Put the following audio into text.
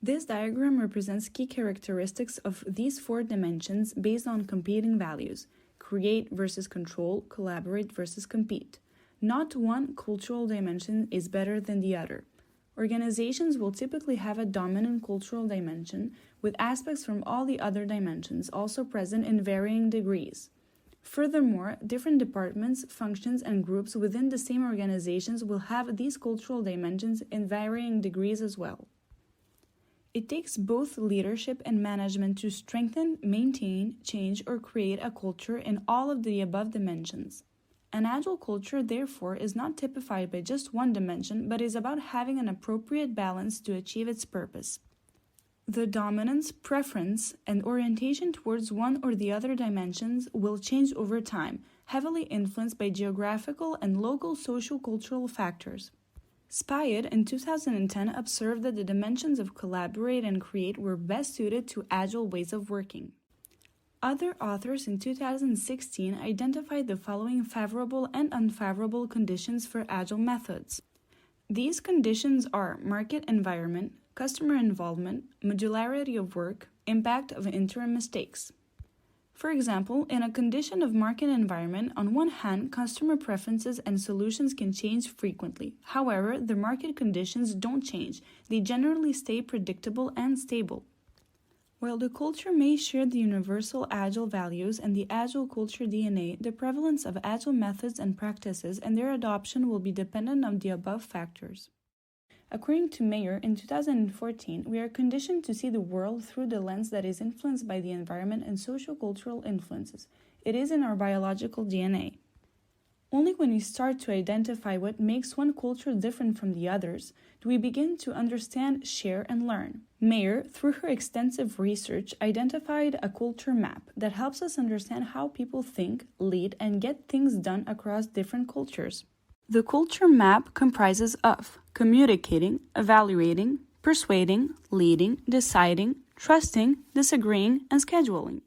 This diagram represents key characteristics of these four dimensions based on competing values: create versus control, collaborate versus compete. Not one cultural dimension is better than the other. Organizations will typically have a dominant cultural dimension, with aspects from all the other dimensions also present in varying degrees. Furthermore, different departments, functions, and groups within the same organizations will have these cultural dimensions in varying degrees as well. It takes both leadership and management to strengthen, maintain, change, or create a culture in all of the above dimensions. An agile culture, therefore, is not typified by just one dimension, but is about having an appropriate balance to achieve its purpose. The dominance, preference, and orientation towards one or the other dimensions will change over time, heavily influenced by geographical and local socio-cultural factors. Spyed in 2010 observed that the dimensions of collaborate and create were best suited to agile ways of working. Other authors in 2016 identified the following favorable and unfavorable conditions for agile methods. These conditions are market environment, customer involvement, modularity of work, impact of interim mistakes. For example, in a condition of market environment, on one hand, customer preferences and solutions can change frequently. However, the market conditions don't change. They generally stay predictable and stable. While the culture may share the universal agile values and the agile culture DNA, the prevalence of agile methods and practices and their adoption will be dependent on the above factors. According to Mayer, in 2014, we are conditioned to see the world through the lens that is influenced by the environment and socio-cultural influences. It is in our biological DNA. Only when we start to identify what makes one culture different from the others do we begin to understand, share, and learn. Mayer, through her extensive research, identified a culture map that helps us understand how people think, lead, and get things done across different cultures. The culture map comprises of communicating, evaluating, persuading, leading, deciding, trusting, disagreeing, and scheduling.